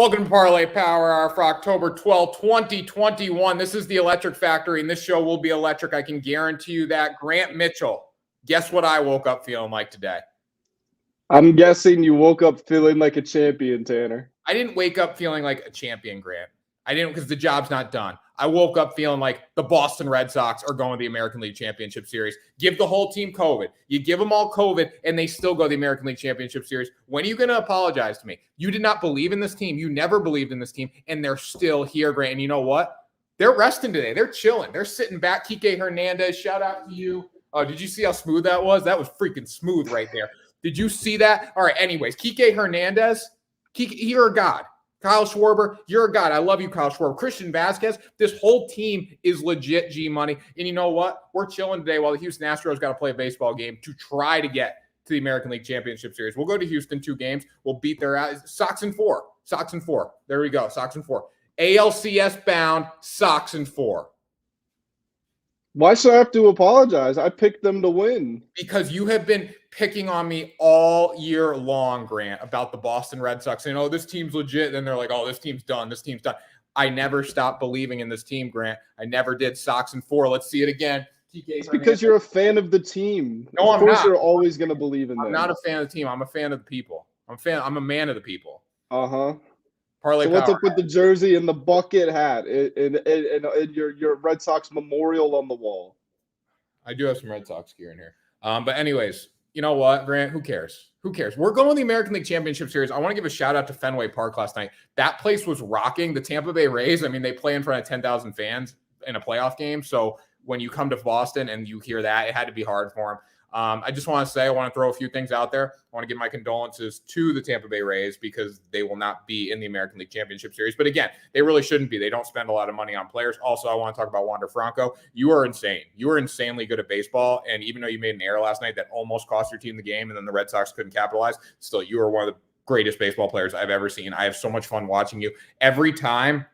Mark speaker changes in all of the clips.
Speaker 1: Welcome to Parlay Power Hour for October 12th, 2021. This is the Electric Factory, and this show will be electric. I can guarantee you that. Grant Mitchell, guess what I woke up feeling like today?
Speaker 2: I'm guessing you woke up feeling like a champion, Tanner.
Speaker 1: I didn't wake up feeling like a champion, Grant. I didn't, because the job's not done. I woke up feeling like the Boston Red Sox are going to the American League Championship Series. Give the whole team COVID. You give them all COVID, and they still go to the American League Championship Series. When are you going to apologize to me? You did not believe in this team. You never believed in this team, and they're still here, Grant. And you know what? They're resting today. They're chilling. They're sitting back. Kike Hernandez, shout out to you. Oh, did you see how smooth that was? That was freaking smooth right there. Did you see that? All right, anyways, Kike Hernandez, you're a god. Kyle Schwarber, you're a god. I love you, Kyle Schwarber. Christian Vasquez, this whole team is legit G-money. And you know what? We're chilling today while the Houston Astros got to play a baseball game to try to get to the American League Championship Series. We'll go to Houston 2 games. We'll beat their ass. Sox in 4. Sox in 4. There we go. Sox in 4. ALCS bound, Sox in 4.
Speaker 2: Why should I have to apologize? I picked them to win.
Speaker 1: Because you have been picking on me all year long, Grant, about the Boston Red Sox. Saying, oh, this team's legit. Then they're like, oh, this team's done. This team's done. I never stopped believing in this team, Grant. I never did. Sox in 4. Let's see it again.
Speaker 2: It's because you're a fan of the team.
Speaker 1: No, I'm not.
Speaker 2: Of course you're always going to believe in them.
Speaker 1: I'm not a fan of the team. I'm a fan of the people. I'm a man of the people.
Speaker 2: Uh-huh.
Speaker 1: Parlay
Speaker 2: so what's
Speaker 1: Power.
Speaker 2: up with the jersey and the bucket hat and your Red Sox memorial on the wall?
Speaker 1: I do have some Red Sox gear in here. But anyways, you know what, Grant? Who cares? Who cares? We're going to the American League Championship Series. I want to give a shout out to Fenway Park last night. That place was rocking. The Tampa Bay Rays, I mean, they play in front of 10,000 fans in a playoff game. So when you come to Boston and you hear that, it had to be hard for them. I just want to say, I want to throw a few things out there. I want to give my condolences to the Tampa Bay Rays because they will not be in the American League Championship Series. But again, they really shouldn't be. They don't spend a lot of money on players. Also, I want to talk about Wander Franco. You are insane. You are insanely good at baseball. And even though you made an error last night that almost cost your team the game and then the Red Sox couldn't capitalize, still, you are one of the greatest baseball players I've ever seen. I have so much fun watching you. Every time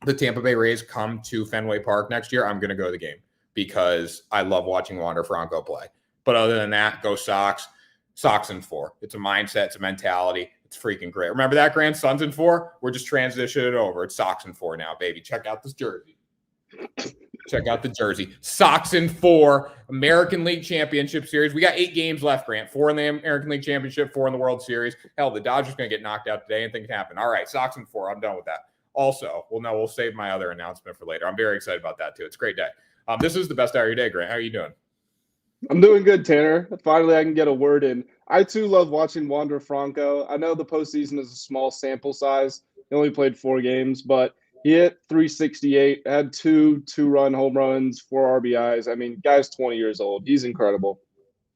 Speaker 1: the Tampa Bay Rays come to Fenway Park next year, I'm going to go to the game because I love watching Wander Franco play. But other than that, go Sox. Sox in 4. It's a mindset. It's a mentality. It's freaking great. Remember that, Grand? Suns in 4? We're just transitioning it over. It's Sox in 4 now, baby. Check out this jersey. Check out the jersey. Sox in 4. American League Championship Series. We got 8 games left, Grant. 4 in the American League Championship, 4 in the World Series. Hell, the Dodgers going to get knocked out today. Anything can happen. All right, Sox in 4. I'm done with that. Also, we'll save my other announcement for later. I'm very excited about that, too. It's a great day. This is the best hour of your day, Grant. How are you doing?
Speaker 2: I'm doing good, Tanner. Finally, I can get a word in. I, too, love watching Wander Franco. I know the postseason is a small sample size. He only played 4 games, but he hit 368, had 2 two-run home runs, 4 RBIs. I mean, guy's 20 years old. He's incredible.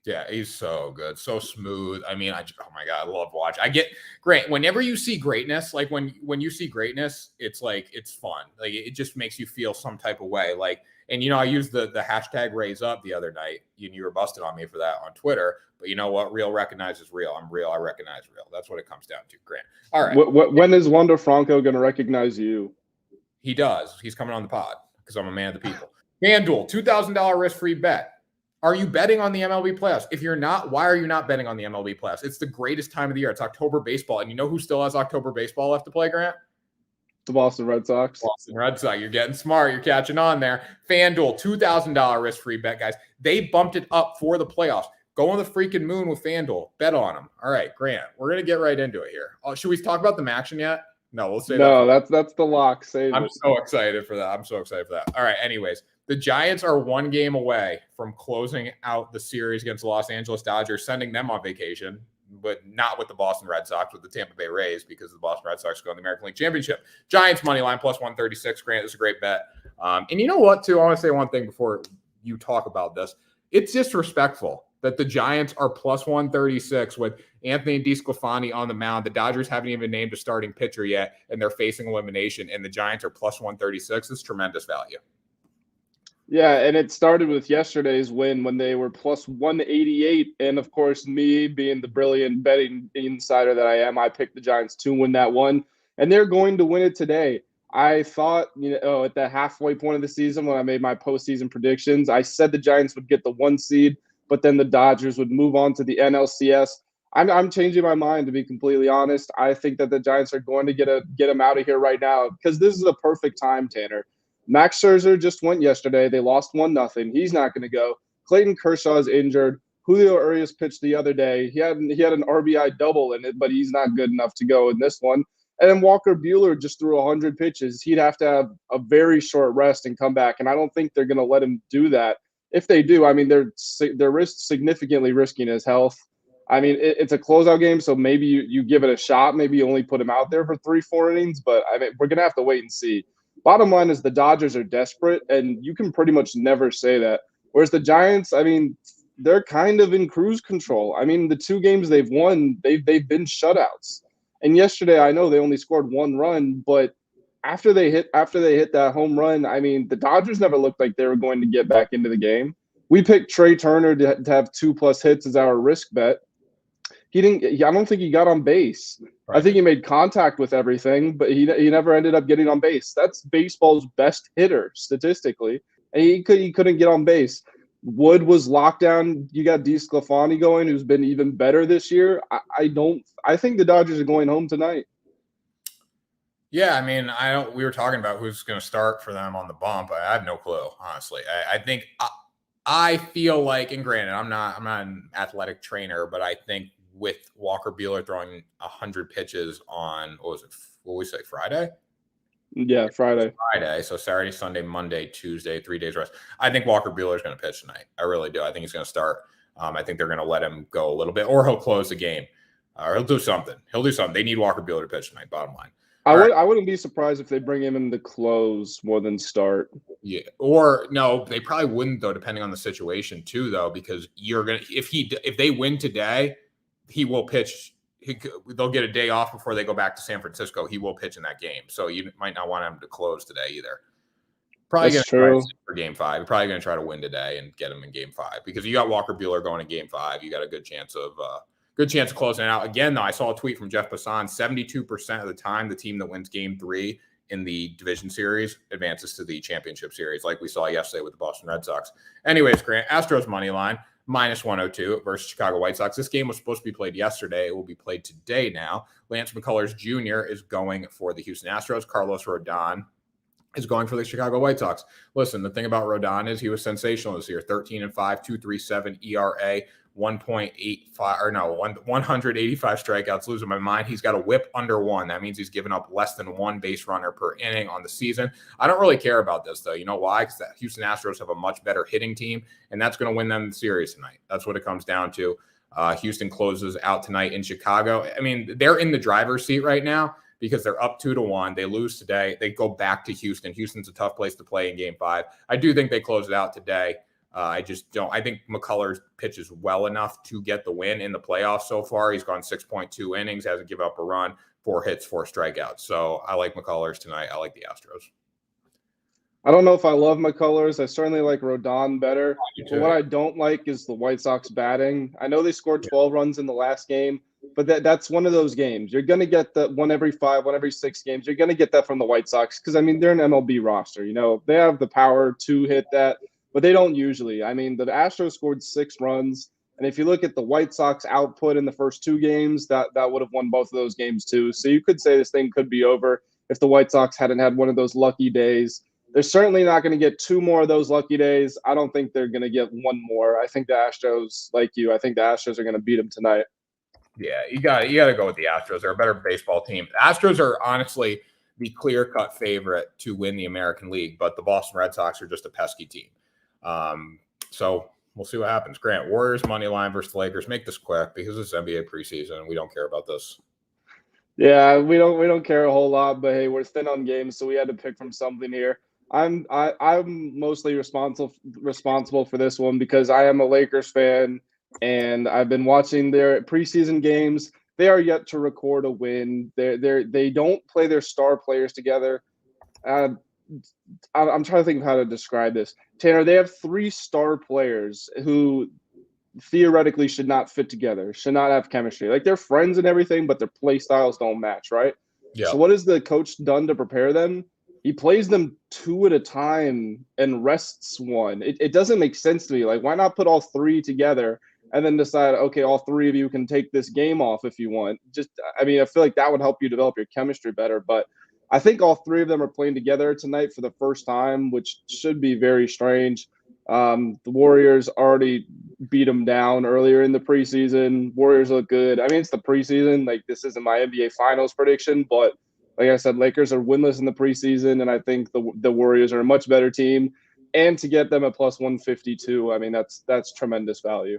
Speaker 1: Yeah, he's so good, so smooth. I mean, oh my God, I love watching. I get great whenever you see greatness. Like when you see greatness, it's like it's fun. Like it just makes you feel some type of way. Like, and you know, I used the hashtag Raise Up the other night. You were busted on me for that on Twitter. But you know what? Real recognizes real. I'm real. I recognize real. That's what it comes down to, Grant. All right.
Speaker 2: When is Wander Franco going to recognize you?
Speaker 1: He does. He's coming on the pod because I'm a man of the people. FanDuel, $2,000 risk-free bet. Are you betting on the MLB playoffs? If you're not, why are you not betting on the MLB playoffs? It's the greatest time of the year. It's October baseball. And you know who still has October baseball left to play, Grant?
Speaker 2: The Boston Red Sox.
Speaker 1: Boston Red Sox. You're getting smart. You're catching on there. FanDuel, $2,000 risk-free bet, guys. They bumped it up for the playoffs. Go on the freaking moon with FanDuel. Bet on them. All right, Grant, we're going to get right into it here. Should we talk about the MACtion yet? No, we'll say
Speaker 2: no, that. That's the lock.
Speaker 1: I'm so excited for that. All right, anyways. The Giants are 1 game away from closing out the series against the Los Angeles Dodgers, sending them on vacation, but not with the Boston Red Sox, with the Tampa Bay Rays, because the Boston Red Sox go in the American League Championship. Giants money line plus 136. Grant, this is a great bet. And you know what, too? I want to say one thing before you talk about this. It's disrespectful that the Giants are plus 136 with Anthony DeSclafani on the mound. The Dodgers haven't even named a starting pitcher yet, and they're facing elimination, and the Giants are plus 136. It's tremendous value.
Speaker 2: Yeah, and it started with yesterday's win when they were plus 188. And, of course, me being the brilliant betting insider that I am, I picked the Giants to win that one. And they're going to win it today. I thought, at the halfway point of the season when I made my postseason predictions, I said the Giants would get the 1 seed, but then the Dodgers would move on to the NLCS. I'm changing my mind, to be completely honest. I think that the Giants are going to get him out of here right now, because this is a perfect time, Tanner. Max Scherzer just went yesterday. They lost 1-0. He's not going to go. Clayton Kershaw is injured. Julio Urias pitched the other day. He had an RBI double in it, but he's not good enough to go in this one. And then Walker Buehler just threw 100 pitches. He'd have to have a very short rest and come back, and I don't think they're going to let him do that. If they do, I mean, they're significantly risking his health. I mean, it's a closeout game, so maybe you give it a shot. Maybe you only put him out there for 3-4 innings, but I mean, we're going to have to wait and see. Bottom line is the Dodgers are desperate, and you can pretty much never say that. Whereas the Giants, I mean, they're kind of in cruise control. I mean, the 2 games they've won, they've been shutouts. And yesterday, I know they only scored 1 run, but after they hit that home run, I mean, the Dodgers never looked like they were going to get back into the game. We picked Trey Turner to have 2+ hits as our risk bet. He didn't. I don't think he got on base. Right. I think he made contact with everything, but he never ended up getting on base. That's baseball's best hitter statistically, and he couldn't get on base. Wood was locked down. You got DeSclafani going, who's been even better this year. I think the Dodgers are going home tonight.
Speaker 1: Yeah, I mean, we were talking about who's going to start for them on the bump. I have no clue, honestly. I think I feel like, and granted, I'm not an athletic trainer, but I think with Walker Buehler throwing 100 pitches on, what we say, Friday?
Speaker 2: Yeah, Friday.
Speaker 1: So Saturday, Sunday, Monday, Tuesday, 3 days rest. I think Walker Buehler is going to pitch tonight. I really do. I think he's going to start. I think they're going to let him go a little bit, or he'll close the game, or he'll do something. They need Walker Buehler to pitch tonight, bottom line.
Speaker 2: I wouldn't be surprised if they bring him in to close more than start.
Speaker 1: Yeah, or no, they probably wouldn't, though, depending on the situation too, though, because if they win today, he will pitch. They'll get a day off before they go back to San Francisco. He will pitch in that game, so you might not want him to close today either. Probably going to try for Game 5. You're probably going to try to win today and get him in Game 5, because you got Walker Buehler going in Game 5. You got a good chance of closing it out. Again, though, I saw a tweet from Jeff Passan. 72% of the time, the team that wins Game 3 in the division series advances to the championship series, like we saw yesterday with the Boston Red Sox. Anyways, Grant, Astros money line. -102 versus Chicago White Sox. This game was supposed to be played yesterday. It will be played today now. Lance McCullers Jr. is going for the Houston Astros. Carlos Rodon is going for the Chicago White Sox. Listen, the thing about Rodon is he was sensational this year. 13-5, 2.37 ERA, 185 strikeouts. Losing my mind. He's got a whip under 1. That means he's given up less than 1 base runner per inning on the season. I don't really care about this, though. You know why? Because the Houston Astros have a much better hitting team, and that's going to win them the series tonight. That's what it comes down to. Houston closes out tonight in Chicago. I mean, they're in the driver's seat right now because they're up 2-1. They lose today. They go back to Houston. Houston's a tough place to play in Game 5. I do think they close it out today. I just don't. I think McCullers pitches well enough to get the win in the playoffs so far. He's gone 6.2 innings, hasn't given up a run, 4 hits, 4 strikeouts. So I like McCullers tonight. I like the Astros.
Speaker 2: I don't know if I love McCullers. I certainly like Rodon better. But what I don't like is the White Sox batting. I know they scored 12 runs in the last game, but that's one of those games. You're going to get the 1 every 5, 1 every 6 games. You're going to get that from the White Sox because, I mean, they're an MLB roster. You know, they have the power to hit that. But they don't usually. I mean, the Astros scored 6 runs. And if you look at the White Sox output in the first 2 games, that would have won both of those games too. So you could say this thing could be over if the White Sox hadn't had one of those lucky days. They're certainly not going to get 2 more of those lucky days. I don't think they're going to get 1 more. I think the Astros, like you, I think the Astros are going to beat them tonight.
Speaker 1: Yeah, you got to go with the Astros. They're a better baseball team. The Astros are honestly the clear-cut favorite to win the American League, but the Boston Red Sox are just a pesky team. So we'll see what happens. Grant, Warriors money line versus the Lakers. Make this quick because it's NBA preseason and we don't care about this.
Speaker 2: Yeah, we don't care a whole lot, but hey, we're thin on games, so we had to pick from something here. I'm mostly responsible for this one because I am a Lakers fan and I've been watching their preseason games. They are yet to record a win. They don't play their star players together. I'm trying to think of how to describe this. Tanner, they have 3 star players who theoretically should not fit together, should not have chemistry. Like, they're friends and everything, but their play styles don't match, right?
Speaker 1: Yeah.
Speaker 2: So what has the coach done to prepare them? He plays them 2 at a time and rests 1. It doesn't make sense to me. Like, why not put all 3 together and then decide, okay, all three of you can take this game off if you want. I feel like that would help you develop your chemistry better. But I think all three of them are playing together tonight for the first time, which should be very strange. The Warriors already beat them down earlier in the preseason. Warriors look good. It's the preseason. Like, this isn't my NBA Finals prediction, but like I said, Lakers are winless in the preseason, and I think the Warriors are a much better team. And to get them at plus 152, that's tremendous value.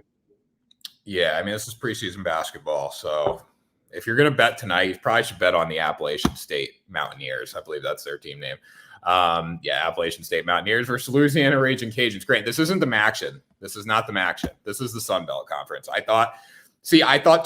Speaker 1: Yeah, this is preseason basketball, so if you're going to bet tonight, you probably should bet on the Appalachian State Mountaineers. I believe that's their team name. Appalachian State Mountaineers versus Louisiana Raging Cajuns. Great. This isn't the MACtion. This is not the MACtion. This is the Sun Belt Conference. I thought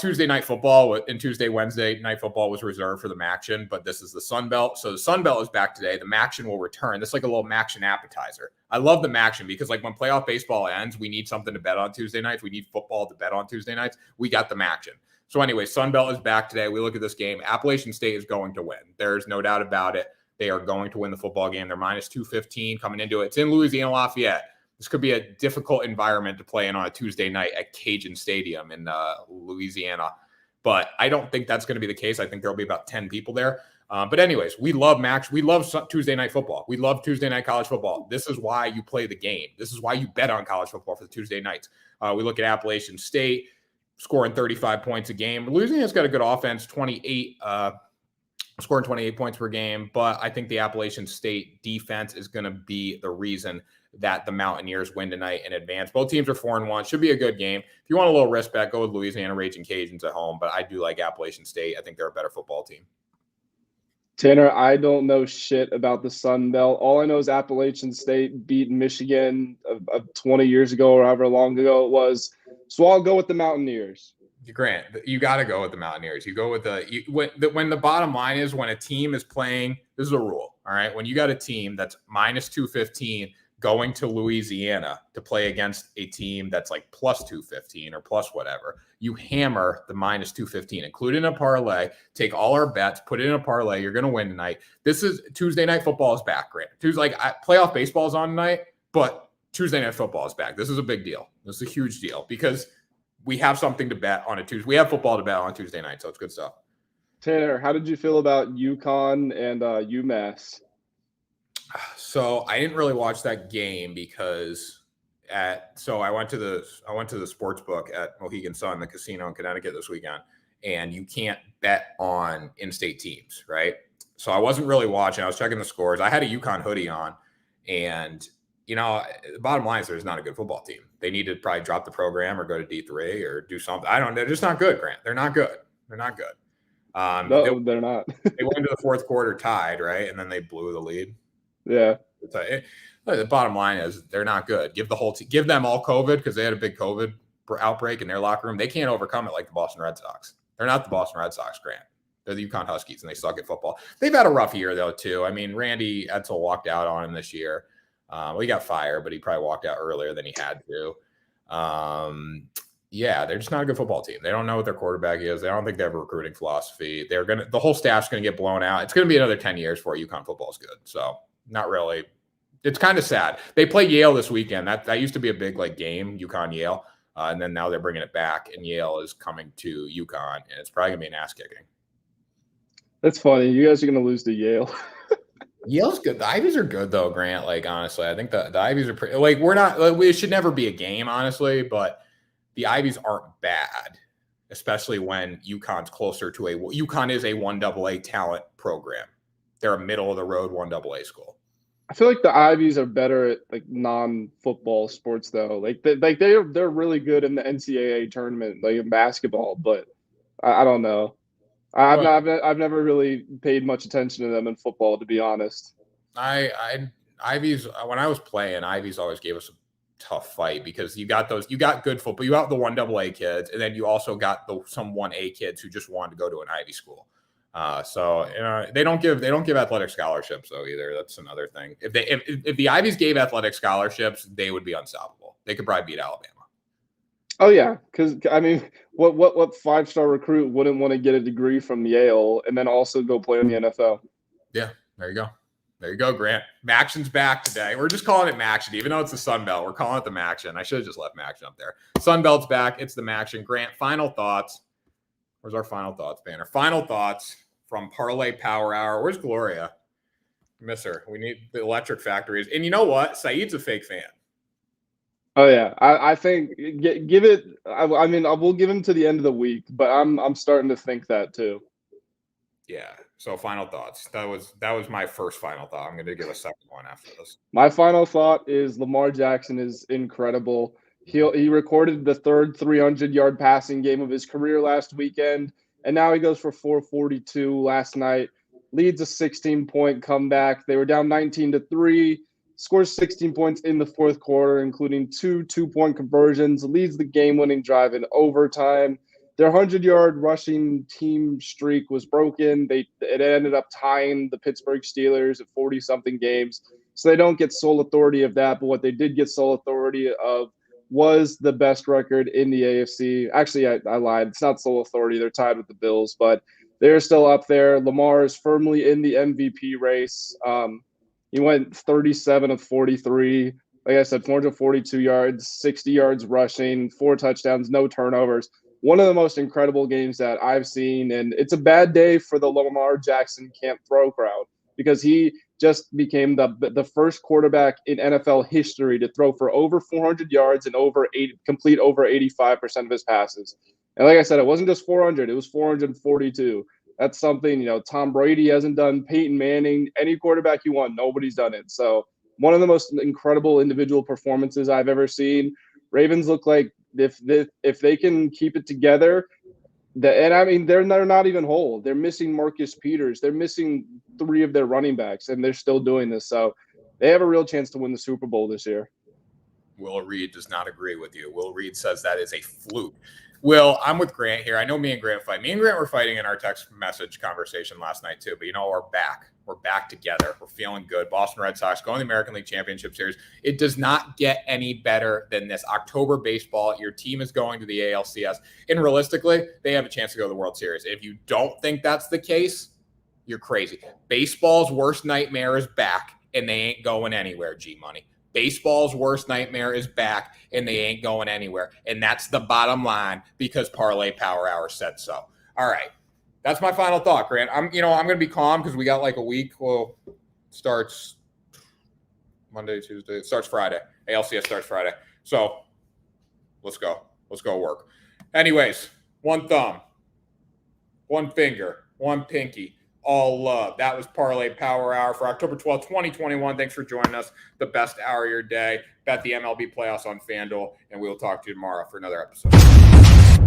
Speaker 1: Tuesday night football and Wednesday night football was reserved for the MACtion, but this is the Sun Belt. So the Sun Belt is back today. The MACtion will return. This is like a little MACtion appetizer. I love the MACtion because, like, when playoff baseball ends, we need something to bet on Tuesday nights. We need football to bet on Tuesday nights. We got the MACtion. So anyway, Sun Belt is back today. We look at this game. Appalachian State is going to win. There's no doubt about it. They are going to win the football game. They're minus 215 coming into it. It's in Louisiana-Lafayette. This could be a difficult environment to play in on a Tuesday night at Cajun Stadium in Louisiana. But I don't think that's going to be the case. I think there'll be about 10 people there. But anyways, we love We love Tuesday night football. We love Tuesday night college football. This is why you play the game. This is why you bet on college football for the Tuesday nights. We look at Appalachian State scoring 35 points a game. Louisiana's got a good offense, scoring 28 points per game. But I think the Appalachian State defense is going to be the reason that the Mountaineers win tonight and advance. Both teams are 4-1. Should be a good game. If you want a little risk bet, go with Louisiana Raging Cajuns at home. But I do like Appalachian State. I think they're a better football team.
Speaker 2: Tanner, I don't know shit about the Sun Belt. All I know is Appalachian State beat Michigan 20 years ago or however long ago it was. So I'll go with the Mountaineers.
Speaker 1: Grant, you got to go with the Mountaineers. You go with when the bottom line is when a team is playing, this is a rule, all right? When you got a team that's minus 215 going to Louisiana to play against a team that's like plus 215 or plus whatever, you hammer the minus 215, include it in a parlay, take all our bets, put it in a parlay. You're going to win tonight. This is Tuesday night football is back, Grant. Playoff baseball is on tonight, but Tuesday night football is back. This is a big deal. This is a huge deal because we have something to bet on a Tuesday. We have football to bet on Tuesday night, so it's good stuff. Tanner,
Speaker 2: how did you feel about UConn and UMass?
Speaker 1: So I didn't really watch that game because I went to the sports book at Mohegan Sun, the casino in Connecticut this weekend, and you can't bet on in-state teams, right? So I wasn't really watching. I was checking the scores. I had a UConn hoodie on, and the bottom line is there's not a good football team. They need to probably drop the program or go to D3 or do something. I don't know. They're just not good, Grant. They're not good. They're not good.
Speaker 2: No, they're not.
Speaker 1: They went into the fourth quarter tied, right? And then they blew the lead.
Speaker 2: Yeah.
Speaker 1: The bottom line is they're not good. Give them all COVID because they had a big COVID outbreak in their locker room. They can't overcome it like the Boston Red Sox. They're not the Boston Red Sox, Grant. They're the UConn Huskies, and they suck at football. They've had a rough year, though, too. Randy Edsel walked out on him this year. He got fired, but he probably walked out earlier than he had to. They're just not a good football team. They don't know what their quarterback is. They don't think they have a recruiting philosophy. The whole staff's going to get blown out. It's going to be another 10 years before UConn football is good. So not really. It's kind of sad. They play Yale this weekend. That used to be a big game, UConn Yale. And then now they're bringing it back, and Yale is coming to UConn, and it's probably going to be an ass kicking.
Speaker 2: That's funny. You guys are going to lose to Yale.
Speaker 1: Yale's good. The Ivies are good, though, Grant. Honestly, I think the Ivies are pretty. We're not. It should never be a game, honestly, but the Ivies aren't bad, especially when UConn's closer to UConn is a 1AA talent program. They're a middle of the road 1AA school.
Speaker 2: I feel like the Ivies are better at non-football sports though. They're really good in the NCAA tournament, in basketball, but I don't know. I've never really paid much attention to them in football, to be honest.
Speaker 1: Ivies, when I was playing, Ivies always gave us a tough fight because you got good football. You got the 1AA kids, and then you also got some 1A kids who just wanted to go to an Ivy school. They don't give athletic scholarships though either. That's another thing. If the Ivies gave athletic scholarships, they would be unstoppable. They could probably beat Alabama.
Speaker 2: Oh yeah, because what 5-star recruit wouldn't want to get a degree from Yale and then also go play in the NFL?
Speaker 1: Yeah, there you go. There you go, Grant. MACtion's back today. We're just calling it MACtion, even though it's the Sun Belt. We're calling it the MACtion. I should have just left MACtion up there. Sun Belt's back. It's the MACtion. Grant, final thoughts. Where's our final thoughts banner? Final thoughts from Parlay Power Hour. Where's Gloria? Miss her. We need the electric factories. And you know what? Saeed's a fake fan.
Speaker 2: Oh yeah, I think give it. I mean, I will give him to the end of the week, but I'm starting to think that too.
Speaker 1: Yeah. So final thoughts. That was my first final thought. I'm going to give a second one after this.
Speaker 2: My final thought is Lamar Jackson is incredible. He recorded the third 300-yard passing game of his career last weekend, and now he goes for 442 last night. Leads a 16-point comeback. They were down 19-3. Scores 16 points in the fourth quarter, including two 2-point conversions. Leads the game-winning drive in overtime. Their 100-yard rushing team streak was broken. It ended up tying the Pittsburgh Steelers at 40-something games. So they don't get sole authority of that. But what they did get sole authority of was the best record in the AFC. Actually, I lied. It's not sole authority. They're tied with the Bills, but they're still up there. Lamar is firmly in the MVP race. He went 37 of 43. Like I said, 442 yards, 60 yards rushing, 4 touchdowns, no turnovers. One of the most incredible games that I've seen, and it's a bad day for the Lamar Jackson can't throw crowd because he just became the first quarterback in NFL history to throw for over 400 yards and complete over 85% of his passes. And like I said, it wasn't just 400; it was 442. That's something, Tom Brady hasn't done, Peyton Manning, any quarterback you want, nobody's done it. So one of the most incredible individual performances I've ever seen. Ravens look like if they can keep it together, and I mean, they're not even whole. They're missing Marcus Peters. They're missing 3 of their running backs, and they're still doing this. So they have a real chance to win the Super Bowl this year.
Speaker 1: Will Reed does not agree with you. Will Reed says that is a fluke. Will, I'm with Grant here. I know me and Grant fight. Me and Grant were fighting in our text message conversation last night too, but we're back. We're back together. We're feeling good. Boston Red Sox going to the American League Championship Series. It does not get any better than this. October baseball, your team is going to the ALCS, and realistically, they have a chance to go to the World Series. If you don't think that's the case, you're crazy. Baseball's worst nightmare is back, and they ain't going anywhere, G-Money. Baseball's worst nightmare is back, and they ain't going anywhere. And that's the bottom line because Parlay Power Hour said so. All right. That's my final thought, Grant. I'm going to be calm because we got like a week. Well, starts Monday, Tuesday. It starts Friday. ALCS starts Friday. So let's go. Let's go work. Anyways, one thumb, one finger, one pinky. All love. That was Parlay Power Hour for October 12th, 2021. Thanks for joining us. The best hour of your day. Bet the MLB playoffs on FanDuel, and we will talk to you tomorrow for another episode.